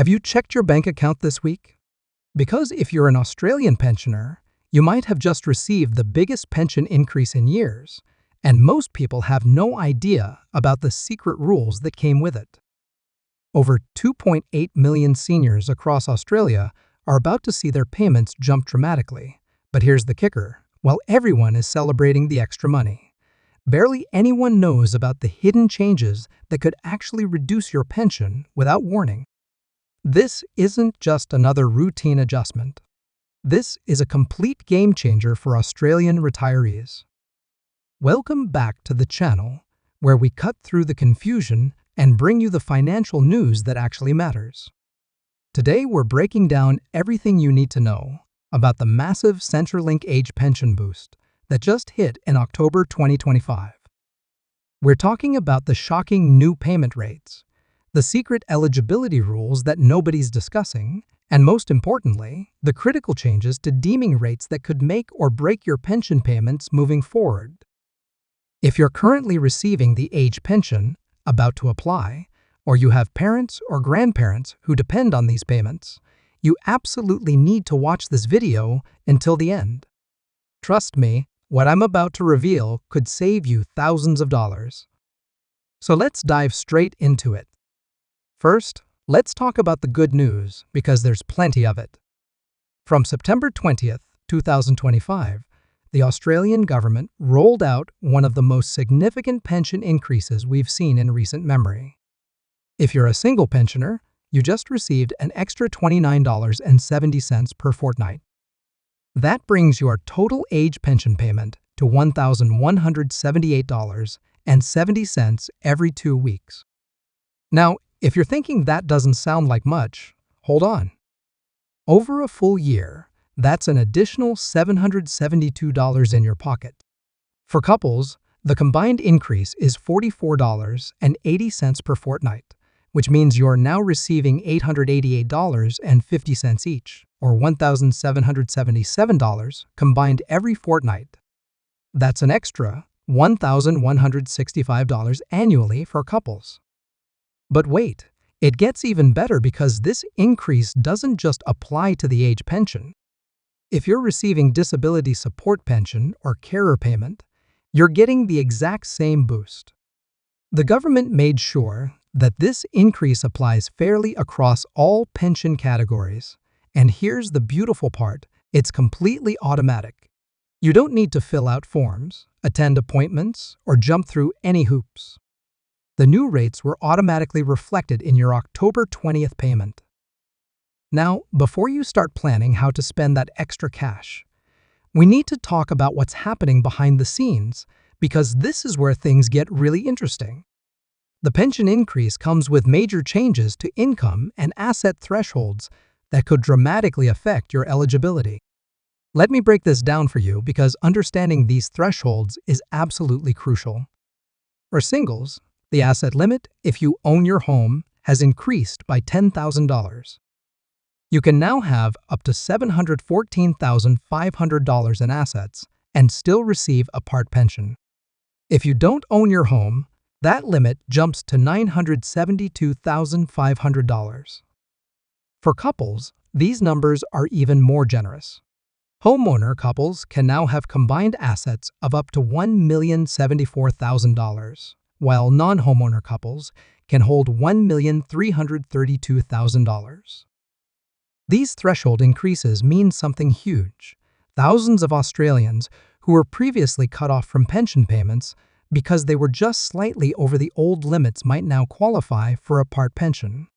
Have you checked your bank account this week? Because if you're an Australian pensioner, you might have just received the biggest pension increase in years, and most people have no idea about the secret rules that came with it. Over 2.8 million seniors across Australia are about to see their payments jump dramatically. But here's the kicker: while everyone is celebrating the extra money, barely anyone knows about the hidden changes that could actually reduce your pension without warning. This isn't just another routine adjustment. This is a complete game changer for Australian retirees. Welcome back to the channel, where we cut through the confusion and bring you the financial news that actually matters. Today we're breaking down everything you need to know about the massive Centrelink age pension boost that just hit in October 2025. We're talking about the shocking new payment rates, the secret eligibility rules that nobody's discussing, and most importantly, the critical changes to deeming rates that could make or break your pension payments moving forward. If you're currently receiving the age pension, about to apply, or you have parents or grandparents who depend on these payments, you absolutely need to watch this video until the end. Trust me, what I'm about to reveal could save you thousands of dollars. So let's dive straight into it. First, let's talk about the good news, because there's plenty of it. From September 20th, 2025, the Australian government rolled out one of the most significant pension increases we've seen in recent memory. If you're a single pensioner, you just received an extra $29.70 per fortnight. That brings your total age pension payment to $1,178.70 every 2 weeks. Now, if you're thinking that doesn't sound like much, hold on. Over a full year, that's an additional $772 in your pocket. For couples, the combined increase is $44.80 per fortnight, which means you're now receiving $888.50 each, or $1,777 combined every fortnight. That's an extra $1,165 annually for couples. But wait, it gets even better, because this increase doesn't just apply to the age pension. If you're receiving disability support pension or carer payment, you're getting the exact same boost. The government made sure that this increase applies fairly across all pension categories. And here's the beautiful part: it's completely automatic. You don't need to fill out forms, attend appointments, or jump through any hoops. The new rates were automatically reflected in your October 20th payment. Now, before you start planning how to spend that extra cash, we need to talk about what's happening behind the scenes, because this is where things get really interesting. The pension increase comes with major changes to income and asset thresholds that could dramatically affect your eligibility. Let me break this down for you, because understanding these thresholds is absolutely crucial. For singles, the asset limit, if you own your home, has increased by $10,000. You can now have up to $714,500 in assets and still receive a part pension. If you don't own your home, that limit jumps to $972,500. For couples, these numbers are even more generous. Homeowner couples can now have combined assets of up to $1,074,000, while non-homeowner couples can hold $1,332,000. These threshold increases mean something huge. Thousands of Australians who were previously cut off from pension payments because they were just slightly over the old limits might now qualify for a part pension.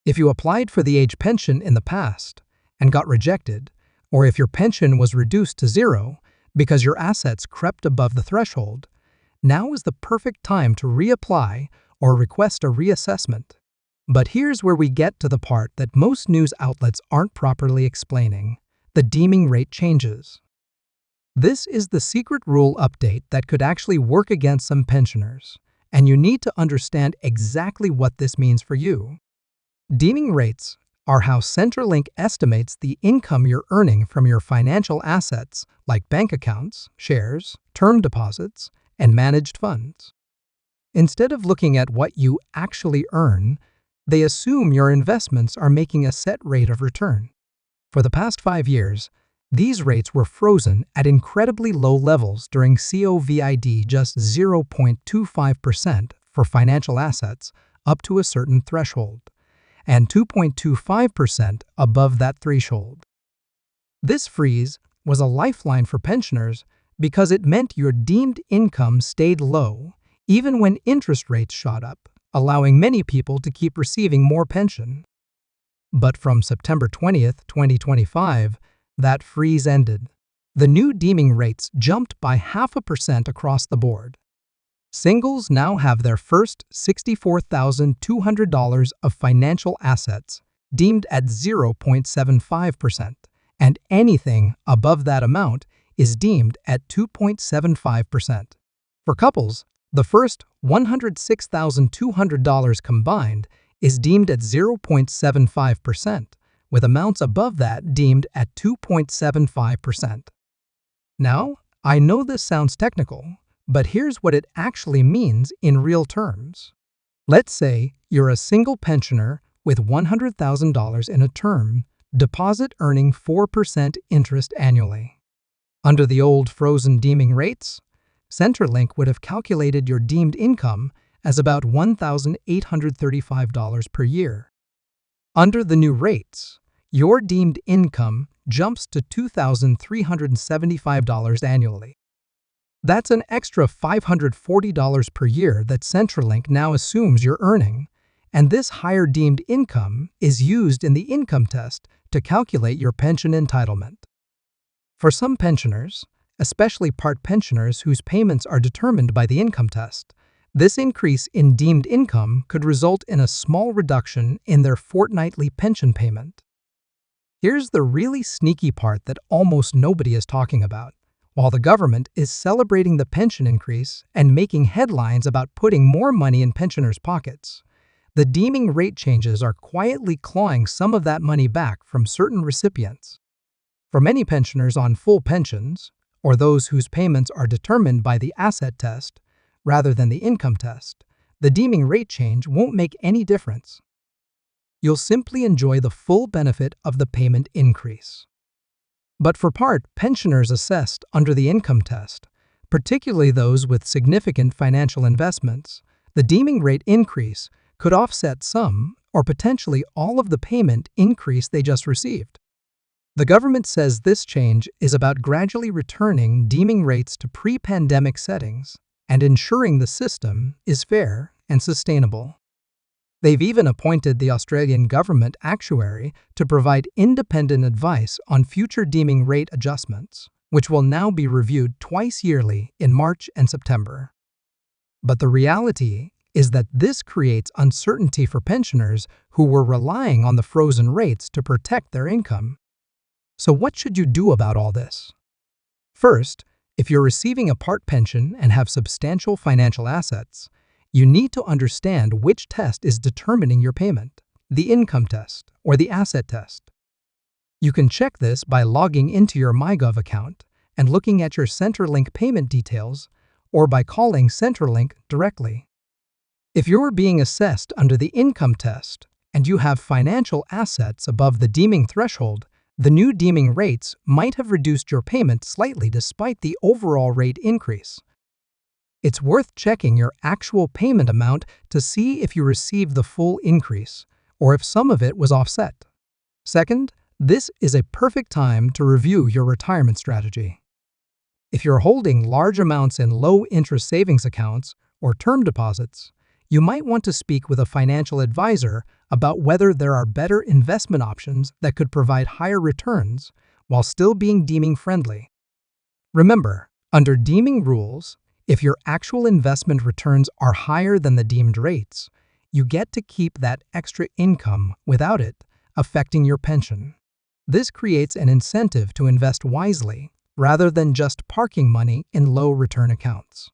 If you applied for the age pension in the past and got rejected, or if your pension was reduced to zero because your assets crept above the threshold, now is the perfect time to reapply or request a reassessment. But here's where we get to the part that most news outlets aren't properly explaining: the deeming rate changes. This is the secret rule update that could actually work against some pensioners, and you need to understand exactly what this means for you. Deeming rates are how Centrelink estimates the income you're earning from your financial assets like bank accounts, shares, term deposits, and managed funds. Instead of looking at what you actually earn, They assume your investments are making a set rate of return. For the past 5 years, these rates were frozen at incredibly low levels during COVID, just 0.25% for financial assets up to a certain threshold, and 2.25% above that threshold. This freeze was a lifeline for pensioners because it meant your deemed income stayed low even when interest rates shot up, allowing many people to keep receiving more pension. But from September 20th, 2025, that freeze ended. The new deeming rates jumped by 0.5% across the board. Singles now have their first $64,200 of financial assets deemed at 0.75%, and anything above that amount is deemed at 2.75%. For couples, the first $106,200 combined is deemed at 0.75%, with amounts above that deemed at 2.75%. Now, I know this sounds technical, but here's what it actually means in real terms. Let's say you're a single pensioner with $100,000 in a term deposit earning 4% interest annually. Under the old frozen deeming rates, Centrelink would have calculated your deemed income as about $1,835 per year. Under the new rates, your deemed income jumps to $2,375 annually. That's an extra $540 per year that Centrelink now assumes you're earning, and this higher deemed income is used in the income test to calculate your pension entitlement. For some pensioners, especially part pensioners whose payments are determined by the income test, this increase in deemed income could result in a small reduction in their fortnightly pension payment. Here's the really sneaky part that almost nobody is talking about. While the government is celebrating the pension increase and making headlines about putting more money in pensioners' pockets, the deeming rate changes are quietly clawing some of that money back from certain recipients. For many pensioners on full pensions, or those whose payments are determined by the asset test rather than the income test, the deeming rate change won't make any difference. You'll simply enjoy the full benefit of the payment increase. But for part pensioners assessed under the income test, particularly those with significant financial investments, the deeming rate increase could offset some or potentially all of the payment increase they just received. The government says this change is about gradually returning deeming rates to pre-pandemic settings and ensuring the system is fair and sustainable. They've even appointed the Australian government actuary to provide independent advice on future deeming rate adjustments, which will now be reviewed twice yearly in March and September. But the reality is that this creates uncertainty for pensioners who were relying on the frozen rates to protect their income. So what should you do about all this? First, if you're receiving a part pension and have substantial financial assets, you need to understand which test is determining your payment, the income test or the asset test. You can check this by logging into your MyGov account and looking at your Centrelink payment details, or by calling Centrelink directly. If you're being assessed under the income test and you have financial assets above the deeming threshold, the new deeming rates might have reduced your payment slightly despite the overall rate increase. It's worth checking your actual payment amount to see if you received the full increase or if some of it was offset. Second, this is a perfect time to review your retirement strategy. If you're holding large amounts in low-interest savings accounts or term deposits, you might want to speak with a financial advisor about whether there are better investment options that could provide higher returns while still being deeming friendly. Remember, under deeming rules, if your actual investment returns are higher than the deemed rates, you get to keep that extra income without it affecting your pension. This creates an incentive to invest wisely rather than just parking money in low-return accounts.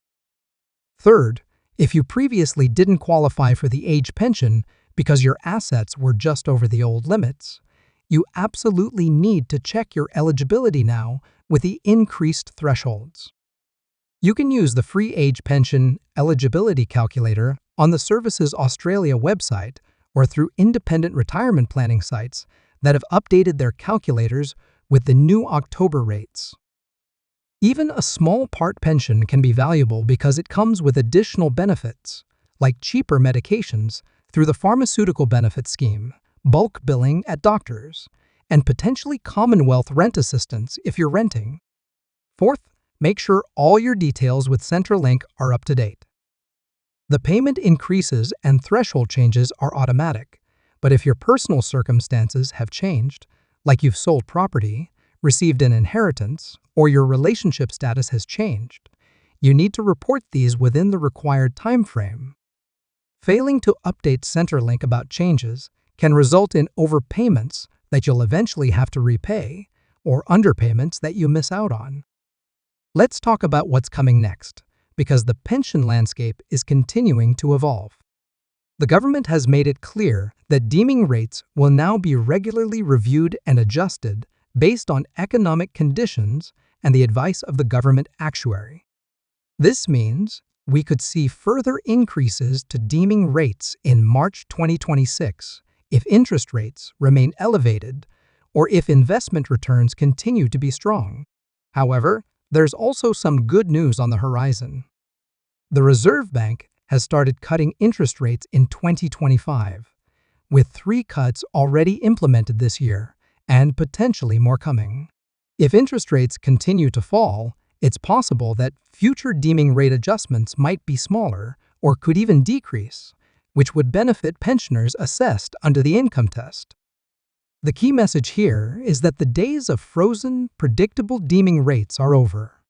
Third, if you previously didn't qualify for the age pension because your assets were just over the old limits, you absolutely need to check your eligibility now with the increased thresholds. You can use the free age pension eligibility calculator on the Services Australia website or through independent retirement planning sites that have updated their calculators with the new October rates. Even a small part pension can be valuable because it comes with additional benefits, like cheaper medications through the Pharmaceutical Benefit Scheme, bulk billing at doctors, and potentially Commonwealth rent assistance if you're renting. Fourth, make sure all your details with Centrelink are up to date. The payment increases and threshold changes are automatic, but if your personal circumstances have changed, like you've sold property, received an inheritance, or your relationship status has changed, you need to report these within the required time frame. Failing to update Centrelink about changes can result in overpayments that you'll eventually have to repay, or underpayments that you miss out on. Let's talk about what's coming next, because the pension landscape is continuing to evolve. The government has made it clear that deeming rates will now be regularly reviewed and adjusted based on economic conditions and the advice of the government actuary. This means we could see further increases to deeming rates in March 2026 if interest rates remain elevated or if investment returns continue to be strong. However, there's also some good news on the horizon. The Reserve Bank has started cutting interest rates in 2025, with 3 cuts already implemented this year and potentially more coming. If interest rates continue to fall, it's possible that future deeming rate adjustments might be smaller or could even decrease, which would benefit pensioners assessed under the income test. The key message here is that the days of frozen, predictable deeming rates are over.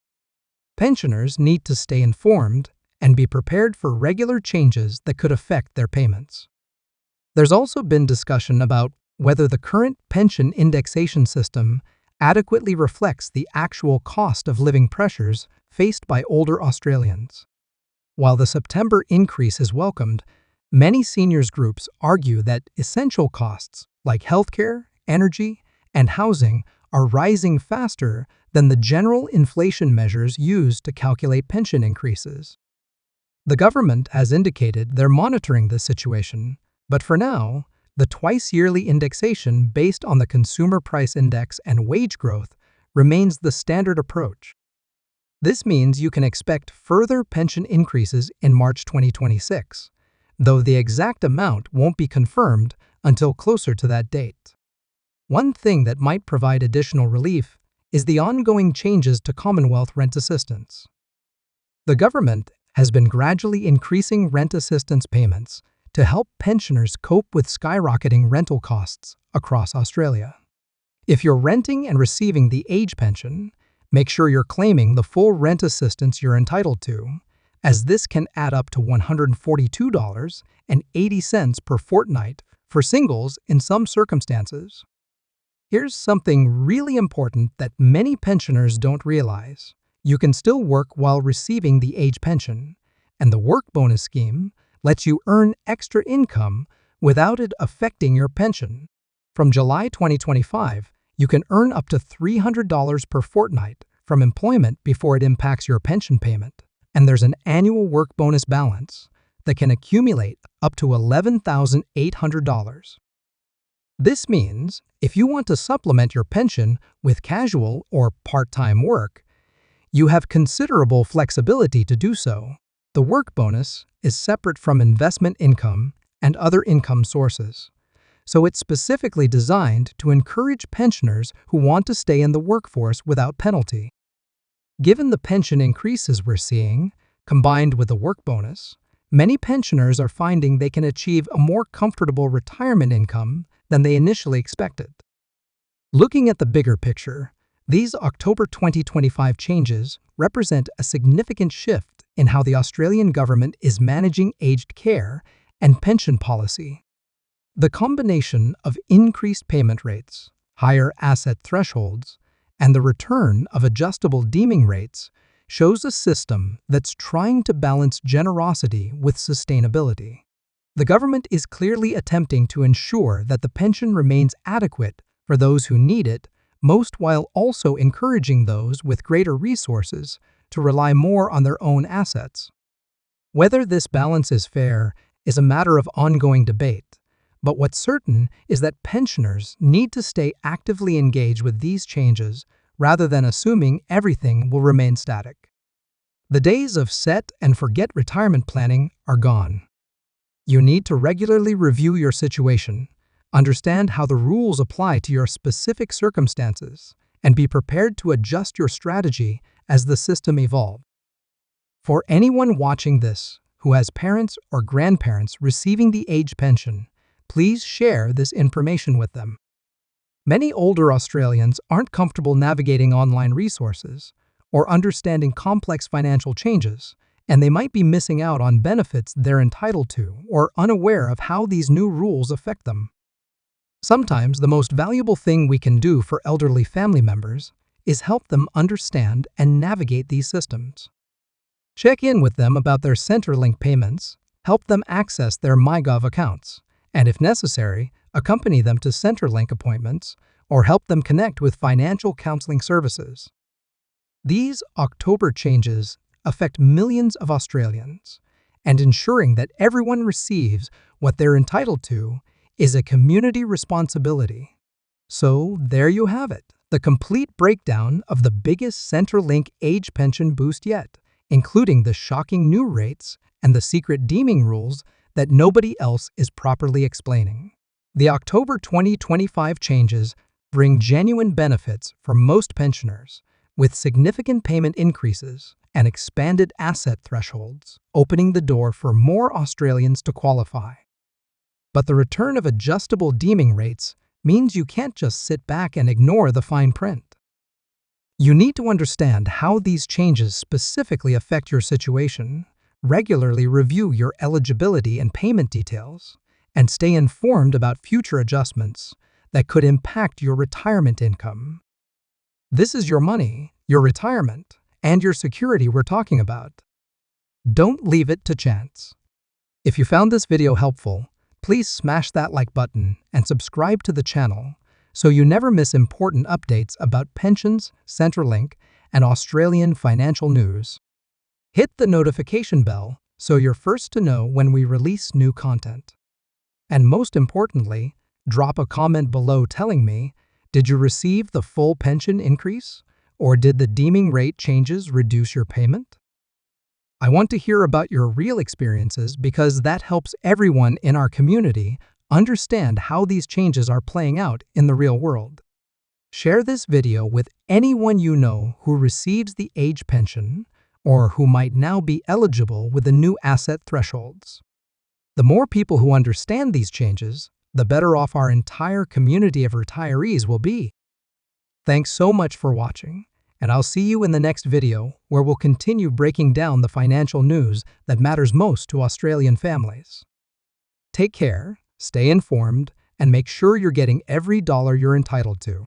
Pensioners need to stay informed and be prepared for regular changes that could affect their payments. There's also been discussion about whether the current pension indexation system adequately reflects the actual cost of living pressures faced by older Australians. While the September increase is welcomed, many seniors groups argue that essential costs like healthcare, energy, and housing are rising faster than the general inflation measures used to calculate pension increases. The government has indicated they're monitoring this situation, but for now, the twice-yearly indexation based on the Consumer Price Index and wage growth remains the standard approach. This means you can expect further pension increases in March 2026, though the exact amount won't be confirmed until closer to that date. One thing that might provide additional relief is the ongoing changes to Commonwealth rent assistance. The government has been gradually increasing rent assistance payments to help pensioners cope with skyrocketing rental costs across Australia. If you're renting and receiving the age pension, make sure you're claiming the full rent assistance you're entitled to, as this can add up to $142.80 per fortnight for singles in some circumstances. Here's something really important that many pensioners don't realize. You can still work while receiving the age pension, and the work bonus scheme lets you earn extra income without it affecting your pension. From July 2025, you can earn up to $300 per fortnight from employment before it impacts your pension payment, and there's an annual work bonus balance that can accumulate up to $11,800. This means if you want to supplement your pension with casual or part-time work, you have considerable flexibility to do so. The work bonus is separate from investment income and other income sources, so it's specifically designed to encourage pensioners who want to stay in the workforce without penalty. Given the pension increases we're seeing, combined with the work bonus, many pensioners are finding they can achieve a more comfortable retirement income than they initially expected. Looking at the bigger picture, these October 2025 changes represent a significant shift in how the Australian government is managing aged care and pension policy. The combination of increased payment rates, higher asset thresholds, and the return of adjustable deeming rates shows a system that's trying to balance generosity with sustainability. The government is clearly attempting to ensure that the pension remains adequate for those who need it, most while also encouraging those with greater resources to rely more on their own assets. Whether this balance is fair is a matter of ongoing debate, But what's certain is that pensioners need to stay actively engaged with these changes rather than assuming everything will remain static. The days of set and forget retirement planning are gone. You need to regularly review your situation, understand how the rules apply to your specific circumstances, and be prepared to adjust your strategy as the system evolves. For anyone watching this who has parents or grandparents receiving the age pension, please share this information with them. Many older Australians aren't comfortable navigating online resources or understanding complex financial changes, and they might be missing out on benefits they're entitled to or unaware of how these new rules affect them. Sometimes the most valuable thing we can do for elderly family members is help them understand and navigate these systems. Check in with them about their Centrelink payments, help them access their MyGov accounts, and if necessary, accompany them to Centrelink appointments or help them connect with financial counseling services. These October changes affect millions of Australians, and ensuring that everyone receives what they're entitled to is a community responsibility. So there you have it, the complete breakdown of the biggest Centrelink age pension boost yet, including the shocking new rates and the secret deeming rules that nobody else is properly explaining. The October 2025 changes bring genuine benefits for most pensioners, with significant payment increases and expanded asset thresholds, opening the door for more Australians to qualify. But the return of adjustable deeming rates means you can't just sit back and ignore the fine print. You need to understand how these changes specifically affect your situation, regularly review your eligibility and payment details, and stay informed about future adjustments that could impact your retirement income. This is your money, your retirement, and your security we're talking about. Don't leave it to chance. If you found this video helpful, please smash that like button and subscribe to the channel so you never miss important updates about pensions, Centrelink, and Australian financial news. Hit the notification bell so you're first to know when we release new content. And most importantly, drop a comment below telling me, did you receive the full pension increase, or did the deeming rate changes reduce your payment? I want to hear about your real experiences because that helps everyone in our community understand how these changes are playing out in the real world. Share this video with anyone you know who receives the age pension or who might now be eligible with the new asset thresholds. The more people who understand these changes, the better off our entire community of retirees will be. Thanks so much for watching, and I'll see you in the next video where we'll continue breaking down the financial news that matters most to Australian families. Take care, stay informed, and make sure you're getting every dollar you're entitled to.